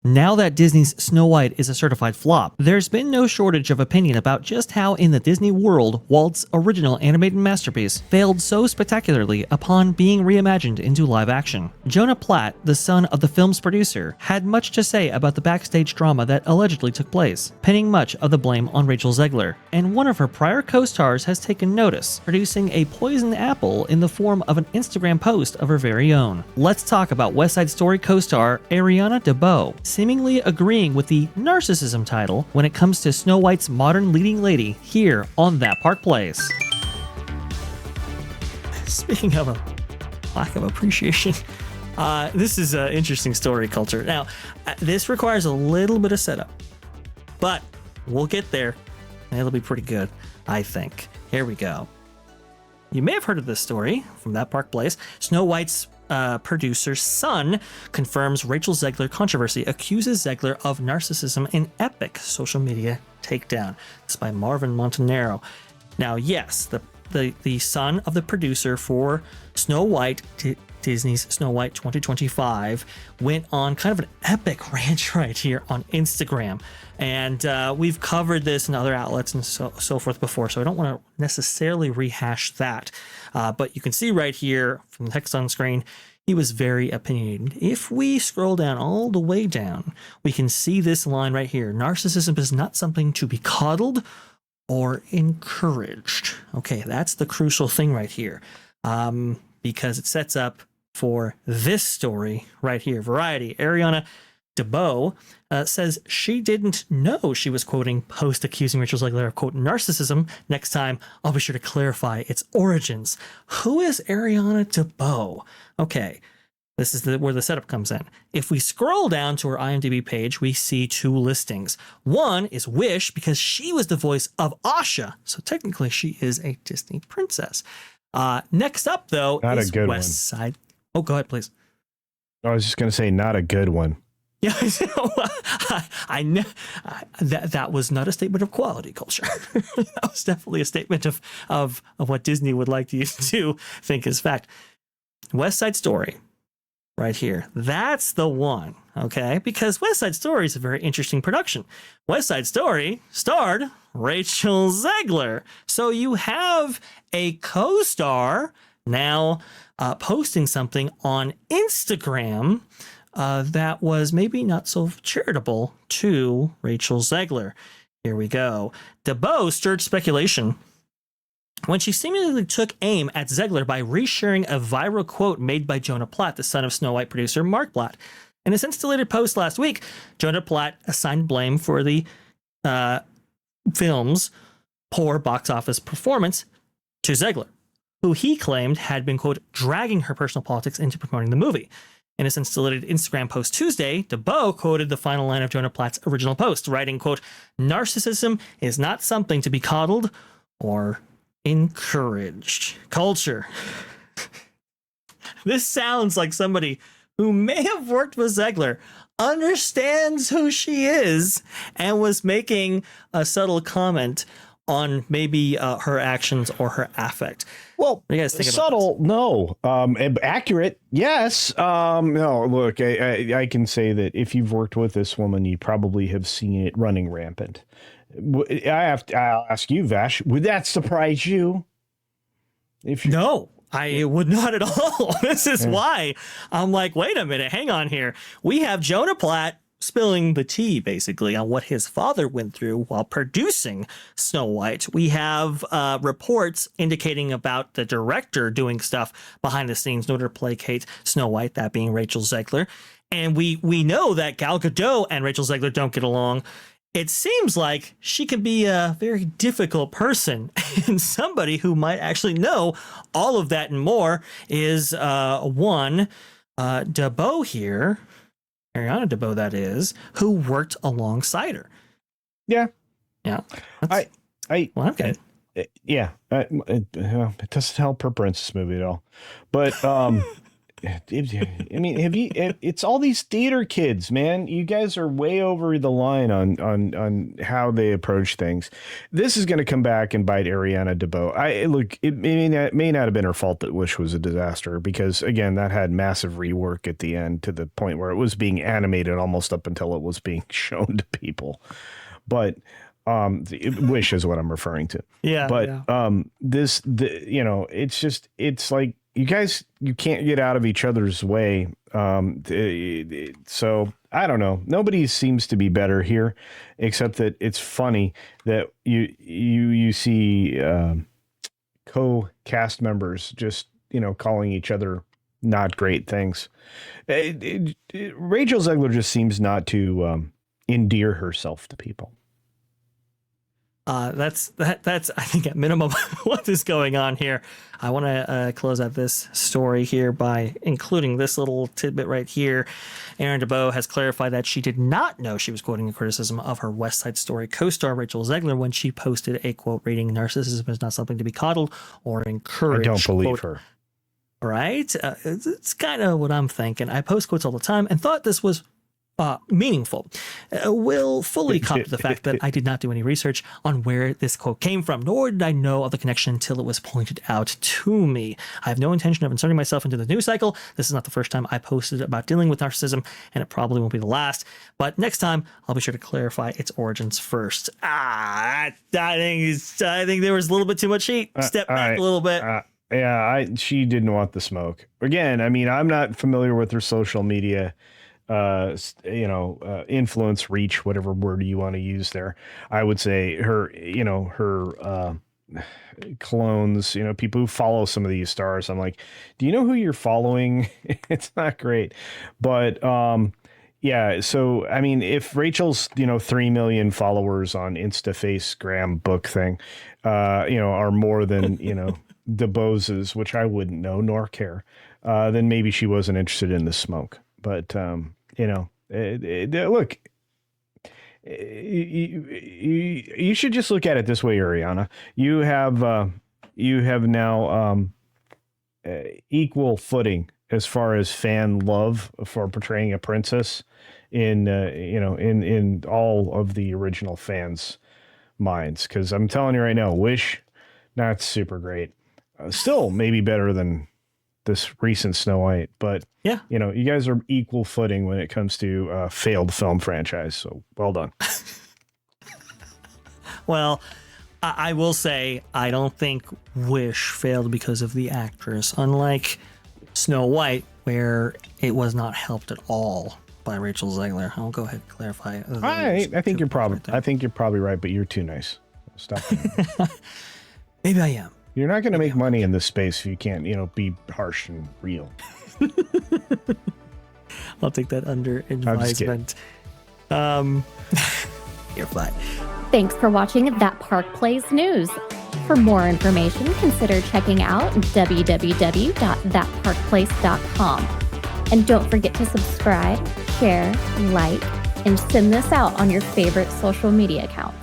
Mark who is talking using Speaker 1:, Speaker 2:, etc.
Speaker 1: Now that Disney's Snow White is a certified flop, there's been no shortage of opinion about just how in the Disney world Walt's original animated masterpiece failed so spectacularly upon being reimagined into live action. Jonah Platt, the son of the film's producer, had much to say about the backstage drama that allegedly took place, pinning much of the blame on Rachel Zegler, and one of her prior co-stars has taken notice, producing a poisoned apple in the form of an Instagram post of her very own. Let's talk about West Side Story co-star Ariana DeBose, seemingly agreeing with the Narcissism title when it comes to Snow White's modern leading lady here on That Park Place. Speaking of a lack of appreciation, this is an interesting story culture. Now, this requires a little bit of setup, but we'll get there. It'll be pretty good, I think. Here we go. You may have heard of this story from That Park Place. Snow White's producer's son confirms Rachel Zegler controversy, accuses Zegler of narcissism in epic social media takedown. This is by Marvin Montanaro. Now, yes, the son of the producer for Snow White, Disney's Snow White 2025, went on kind of an epic rant right here on Instagram. And we've covered this in other outlets and so forth before, so I don't want to necessarily rehash that. But you can see right here from the text on screen, he was very opinionated. If we scroll down all the way down, we can see this line right here. Narcissism is not something to be coddled or encouraged. Okay, that's the crucial thing right here, because it sets up for this story right here. Variety, Ariana DeBose says she didn't know she was quoting post accusing Rachel Zegler of, quote, narcissism. Next time, I'll be sure to clarify its origins. Who is Ariana DeBose? Okay, this is where the setup comes in. If we scroll down to her IMDb page, we see two listings. One is Wish, because she was the voice of Asha, so technically she is a Disney princess. Next up, though,
Speaker 2: not
Speaker 1: is
Speaker 2: a good
Speaker 1: West Side. Oh, go ahead, please.
Speaker 2: I was just going to say, not a good one.
Speaker 1: Yeah, I know that was not a statement of quality culture. That was definitely a statement of what Disney would like you to think is fact. West Side Story, right here. That's the one, okay? Because West Side Story is a very interesting production. West Side Story starred Rachel Zegler. So you have a co-star now posting something on Instagram that was maybe not so charitable to Rachel Zegler. Here we go. DeBose stirred speculation when she seemingly took aim at Zegler by resharing a viral quote made by Jonah Platt, the son of Snow White producer Mark Platt. In a since-deleted post last week, Jonah Platt assigned blame for the film's poor box office performance to Zegler, who he claimed had been, quote, dragging her personal politics into promoting the movie. In a since-deleted Instagram post Tuesday, DeBose quoted the final line of Jonah Platt's original post, writing, quote, narcissism is not something to be coddled or encouraged. Culture. This sounds like somebody who may have worked with Zegler, understands who she is, and was making a subtle comment on maybe her actions or her affect.
Speaker 2: Well,
Speaker 1: what do you guys think
Speaker 2: subtle,
Speaker 1: about
Speaker 2: no. Accurate, yes. No, look, I can say that if you've worked with this woman, you probably have seen it running rampant. I'll ask you, Vash, would that surprise you?
Speaker 1: No, I would not at all. This is why I'm like, wait a minute, hang on here. We have Jonah Platt spilling the tea, basically, on what his father went through while producing Snow White. We have reports indicating about the director doing stuff behind the scenes in order to placate Snow White, that being Rachel Zegler. And we know that Gal Gadot and Rachel Zegler don't get along. It seems like she can be a very difficult person, and somebody who might actually know all of that and more is one DeBose here, Ariana DeBose, that is, who worked alongside her.
Speaker 2: Yeah.
Speaker 1: Well,
Speaker 2: I'm
Speaker 1: good.
Speaker 2: Yeah. It doesn't help her princess movie at all. But I mean, it's all these theater kids, man. You guys are way over the line on how they approach things. This is going to come back and bite Ariana DeBose. Look, it may not have been her fault that Wish was a disaster, because again, that had massive rework at the end to the point where it was being animated almost up until it was being shown to people. But Wish is what I'm referring to.
Speaker 1: Yeah.
Speaker 2: But it's like, you guys, you can't get out of each other's way. So I don't know. Nobody seems to be better here, except that it's funny that you see co-cast members just, calling each other not great things. Rachel Zegler just seems not to endear herself to people.
Speaker 1: That's I think at minimum what is going on here. I want to close out this story here by including this little tidbit right here. Erin DeBose has clarified that she did not know she was quoting a criticism of her West Side Story co-star Rachel Zegler when she posted a quote rating, "Narcissism is not something to be coddled or encouraged."
Speaker 2: I don't believe
Speaker 1: quote,
Speaker 2: her.
Speaker 1: Right? It's kind of what I'm thinking. I post quotes all the time and thought this was meaningful. Will fully cop to the fact that I did not do any research on where this quote came from, nor did I know of the connection until it was pointed out to me. I have no intention of inserting myself into the news cycle. This is not the first time I posted about dealing with narcissism, and it probably won't be the last. But next time, I'll be sure to clarify its origins first. I think there was a little bit too much heat. Step back a little bit.
Speaker 2: She didn't want the smoke. Again, I mean, I'm not familiar with her social media influence, reach, whatever word you want to use there. I would say her clones, people who follow some of these stars. I'm like, do you know who you're following? It's not great. But so I mean, if Rachel's 3 million followers on Instagram book thing are more than DeBose's, which I wouldn't know nor care, then maybe she wasn't interested in the smoke. But, look, you should just look at it this way, Ariana. You have now equal footing as far as fan love for portraying a princess in all of the original fans' minds. Because I'm telling you right now, Wish, not super great. Still maybe better than this recent Snow White, but
Speaker 1: yeah,
Speaker 2: you guys are equal footing when it comes to failed film franchise. So well done.
Speaker 1: Well, I will say, I don't think Wish failed because of the actress, unlike Snow White, where it was not helped at all by Rachel Zegler. I'll go ahead and clarify.
Speaker 2: I think you're probably right, but you're too nice. Stop.
Speaker 1: Maybe I am.
Speaker 2: You're not going to make money in this space if you can't, be harsh and real.
Speaker 1: I'll take that under advisement. You're fine.
Speaker 3: Thanks for watching That Park Plays News. For more information, consider checking out www.thatparkplace.com. And don't forget to subscribe, share, like, and send this out on your favorite social media accounts.